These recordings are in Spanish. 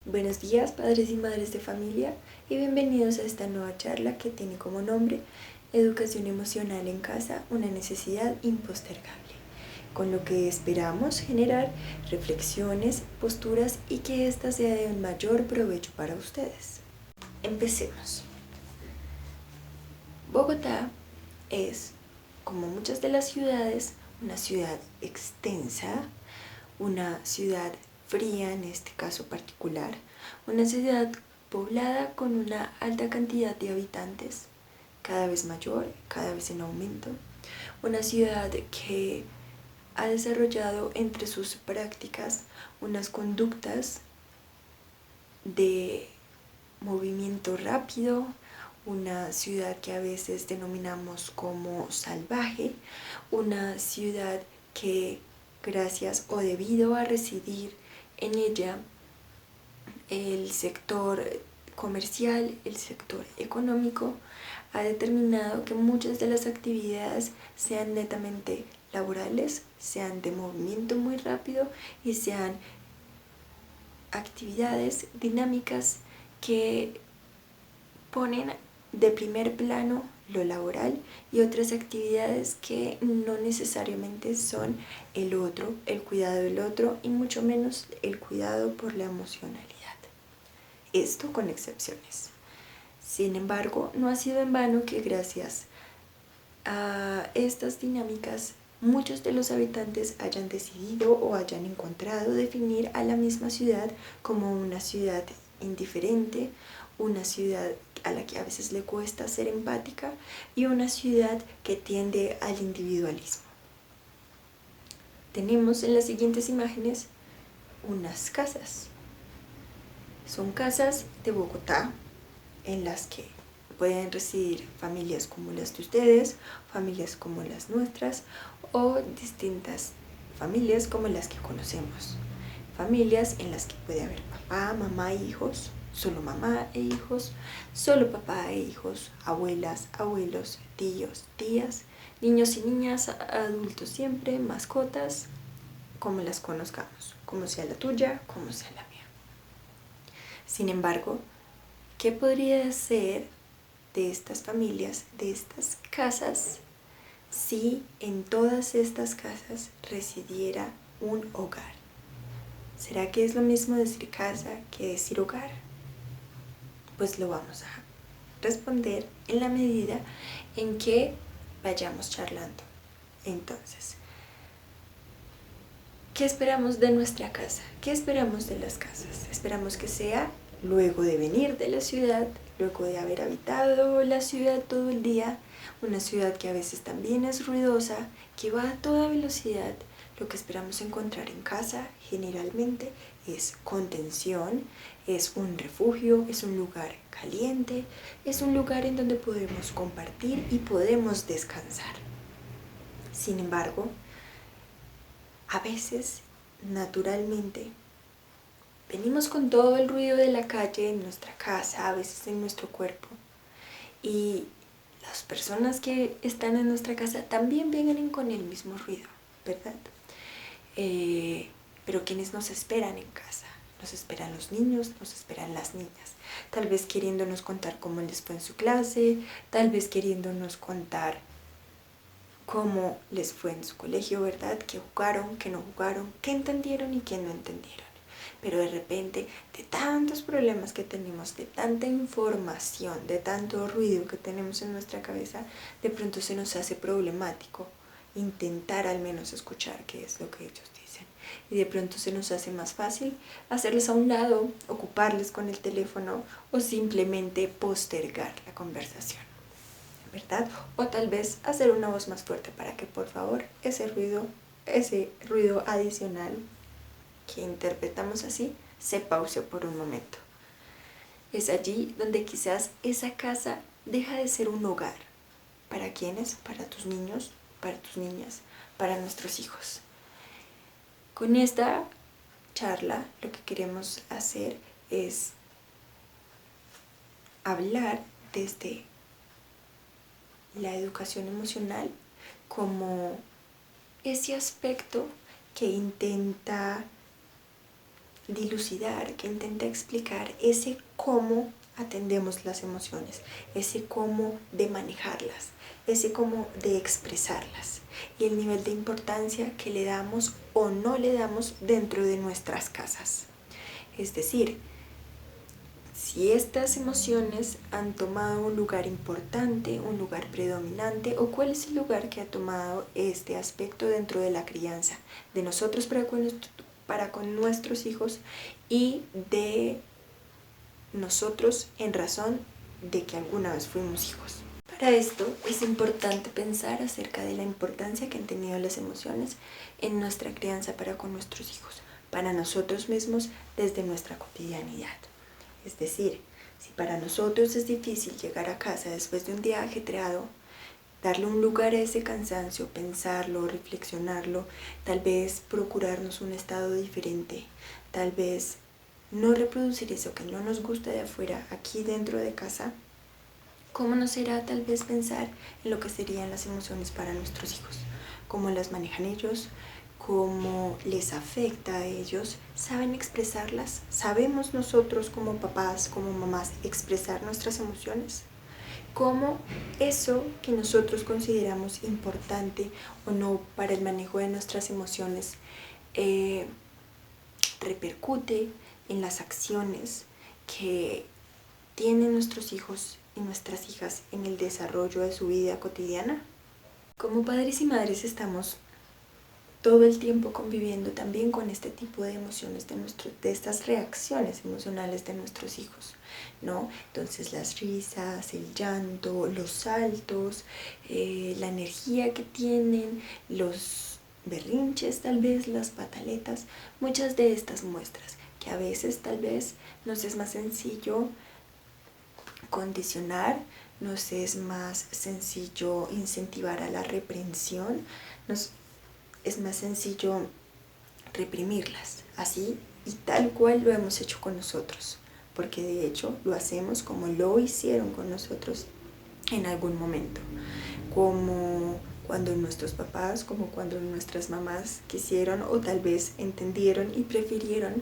Buenos días, padres y madres de familia, y bienvenidos a esta nueva charla que tiene como nombre Educación emocional en casa, una necesidad impostergable, con lo que esperamos generar reflexiones, posturas y que ésta sea de un mayor provecho para ustedes. Empecemos. Bogotá es, como muchas de las ciudades, una ciudad extensa, una ciudad fría en este caso particular, una ciudad poblada con una alta cantidad de habitantes, cada vez mayor, cada vez en aumento, una ciudad que ha desarrollado entre sus prácticas unas conductas de movimiento rápido, una ciudad que a veces denominamos como salvaje, una ciudad que gracias o debido a residir en ella el sector comercial, el sector económico, ha determinado que muchas de las actividades sean netamente laborales, sean de movimiento muy rápido y sean actividades dinámicas que ponen de primer plano lo laboral y otras actividades que no necesariamente son el otro, el cuidado del otro y mucho menos el cuidado por la emocionalidad. Esto con excepciones. Sin embargo, no ha sido en vano que gracias a estas dinámicas muchos de los habitantes hayan decidido o hayan encontrado definir a la misma ciudad como una ciudad indiferente, una ciudad a la que a veces le cuesta ser empática y una ciudad que tiende al individualismo. Tenemos en las siguientes imágenes unas casas. Son casas de Bogotá en las que pueden residir familias como las de ustedes, familias como las nuestras o distintas familias como las que conocemos. Familias en las que puede haber papá, mamá e hijos, solo mamá e hijos, solo papá e hijos, abuelas, abuelos, tíos, tías, niños y niñas, adultos siempre, mascotas, como las conozcamos, como sea la tuya, como sea la mía. Sin embargo, ¿qué podría ser de estas familias, de estas casas, si en todas estas casas residiera un hogar? ¿Será que es lo mismo decir casa que decir hogar? Pues lo vamos a responder en la medida en que vayamos charlando. Entonces, ¿qué esperamos de nuestra casa? ¿Qué esperamos de las casas? Esperamos que sea luego de venir de la ciudad, luego de haber habitado la ciudad todo el día, una ciudad que a veces también es ruidosa, que va a toda velocidad. Lo que esperamos encontrar en casa generalmente es contención, es un refugio, es un lugar caliente, es un lugar en donde podemos compartir y podemos descansar. Sin embargo, a veces, naturalmente, venimos con todo el ruido de la calle en nuestra casa, a veces en nuestro cuerpo. Y las personas que están en nuestra casa también vienen con el mismo ruido, ¿verdad? Pero quienes nos esperan en casa, nos esperan los niños, nos esperan las niñas. Tal vez queriéndonos contar cómo les fue en su clase, tal vez queriéndonos contar cómo les fue en su colegio, ¿verdad? ¿Qué jugaron, qué no jugaron, qué entendieron y qué no entendieron? Pero de repente, de tantos problemas que tenemos, de tanta información, de tanto ruido que tenemos en nuestra cabeza, de pronto se nos hace problemático intentar al menos escuchar qué es lo que ellos dicen. Y de pronto se nos hace más fácil hacerles a un lado, ocuparles con el teléfono o simplemente postergar la conversación, ¿verdad? O tal vez hacer una voz más fuerte para que por favor ese ruido adicional que interpretamos así se pause por un momento. Es allí donde quizás esa casa deja de ser un hogar. ¿Para quiénes? Para tus niños, para tus niñas, para nuestros hijos. Con esta charla lo que queremos hacer es hablar desde la educación emocional como ese aspecto que intenta dilucidar, que intenta explicar ese cómo atendemos las emociones, ese cómo de manejarlas, ese cómo de expresarlas y el nivel de importancia que le damos o no le damos dentro de nuestras casas. Es decir, si estas emociones han tomado un lugar importante, un lugar predominante, o cuál es el lugar que ha tomado este aspecto dentro de la crianza de nosotros para con nuestros hijos y de nosotros en razón de que alguna vez fuimos hijos. Para esto es importante pensar acerca de la importancia que han tenido las emociones en nuestra crianza para con nuestros hijos, para nosotros mismos desde nuestra cotidianidad. Es decir, si para nosotros es difícil llegar a casa después de un día ajetreado, darle un lugar a ese cansancio, pensarlo, reflexionarlo, tal vez procurarnos un estado diferente, tal vez no reproducir eso que no nos gusta de afuera aquí dentro de casa, ¿cómo nos será tal vez pensar en lo que serían las emociones para nuestros hijos? ¿Cómo las manejan ellos? ¿Cómo les afecta a ellos? ¿Saben expresarlas? ¿Sabemos nosotros como papás, como mamás, expresar nuestras emociones? ¿Cómo eso que nosotros consideramos importante o no para el manejo de nuestras emociones repercute en las acciones que tienen nuestros hijos y nuestras hijas en el desarrollo de su vida cotidiana? Como padres y madres estamos todo el tiempo conviviendo también con este tipo de emociones de estas reacciones emocionales de nuestros hijos, ¿no? Entonces las risas, el llanto, los saltos, la energía que tienen, los berrinches tal vez, las pataletas, muchas de estas muestras que a veces tal vez nos es más sencillo condicionar, nos es más sencillo incentivar a la reprensión, es más sencillo reprimirlas, así y tal cual lo hemos hecho con nosotros, porque de hecho lo hacemos como lo hicieron con nosotros en algún momento, como cuando nuestros papás, como cuando nuestras mamás quisieron o tal vez entendieron y prefirieron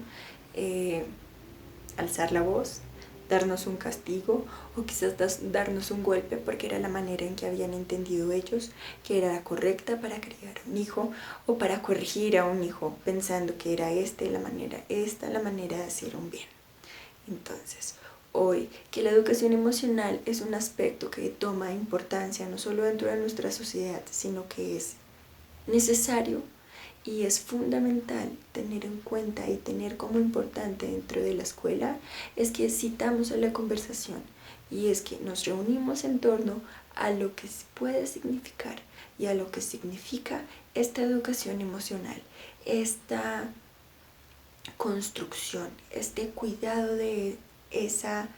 alzar la voz, darnos un castigo o quizás darnos un golpe porque era la manera en que habían entendido ellos que era la correcta para criar a un hijo o para corregir a un hijo pensando que era la manera de hacer un bien. Entonces, hoy que la educación emocional es un aspecto que toma importancia no solo dentro de nuestra sociedad, sino que es necesario y es fundamental tener en cuenta y tener como importante dentro de la escuela, es que citamos a la conversación y es que nos reunimos en torno a lo que puede significar y a lo que significa esta educación emocional, esta construcción, este cuidado de esa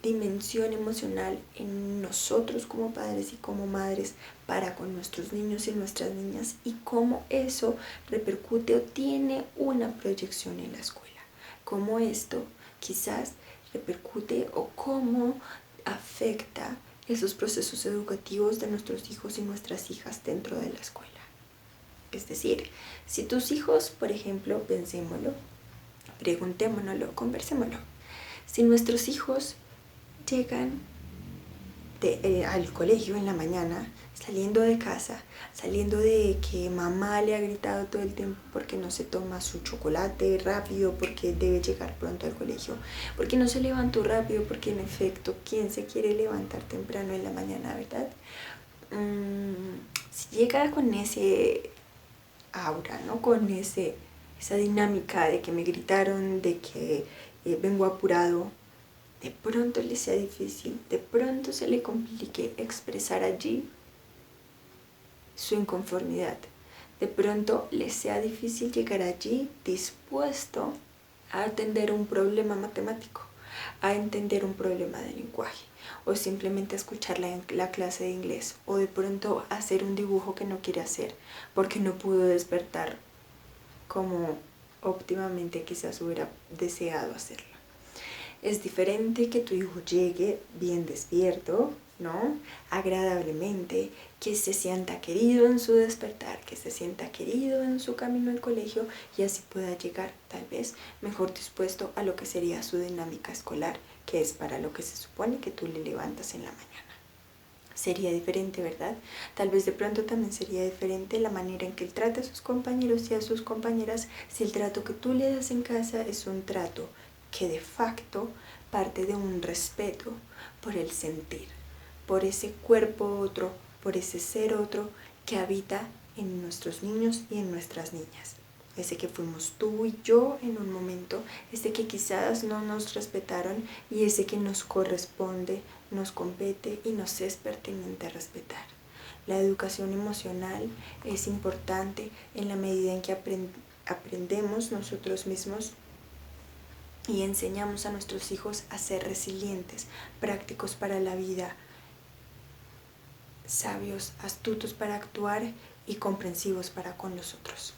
dimensión emocional en nosotros como padres y como madres para con nuestros niños y nuestras niñas y cómo eso repercute o tiene una proyección en la escuela, cómo esto quizás repercute o cómo afecta esos procesos educativos de nuestros hijos y nuestras hijas dentro de la escuela. Es decir, si tus hijos, por ejemplo, pensémoslo, preguntémonoslo, conversémoslo. Si nuestros hijos llegan al colegio en la mañana, saliendo de casa, saliendo de que mamá le ha gritado todo el tiempo porque no se toma su chocolate rápido, porque debe llegar pronto al colegio, porque no se levantó rápido, porque en efecto, ¿quién se quiere levantar temprano en la mañana, verdad? Si llega con ese aura, ¿no? Con esa dinámica de que me gritaron, de que vengo apurado, de pronto le sea difícil, de pronto se le complique expresar allí su inconformidad, de pronto le sea difícil llegar allí dispuesto a atender un problema matemático, a entender un problema de lenguaje, o simplemente a escuchar la clase de inglés, o de pronto hacer un dibujo que no quiere hacer porque no pudo despertar como óptimamente quizás hubiera deseado hacerlo. Es diferente que tu hijo llegue bien despierto, ¿no? Agradablemente, que se sienta querido en su despertar, que se sienta querido en su camino al colegio y así pueda llegar tal vez mejor dispuesto a lo que sería su dinámica escolar, que es para lo que se supone que tú le levantas en la mañana. Sería diferente, ¿verdad? Tal vez de pronto también sería diferente la manera en que él trata a sus compañeros y a sus compañeras si el trato que tú le das en casa es un trato que de facto parte de un respeto por el sentir, por ese cuerpo otro, por ese ser otro que habita en nuestros niños y en nuestras niñas. Ese que fuimos tú y yo en un momento, ese que quizás no nos respetaron y ese que nos corresponde, nos compete y nos es pertinente respetar. La educación emocional es importante en la medida en que aprendemos nosotros mismos y enseñamos a nuestros hijos a ser resilientes, prácticos para la vida, sabios, astutos para actuar y comprensivos para con los otros.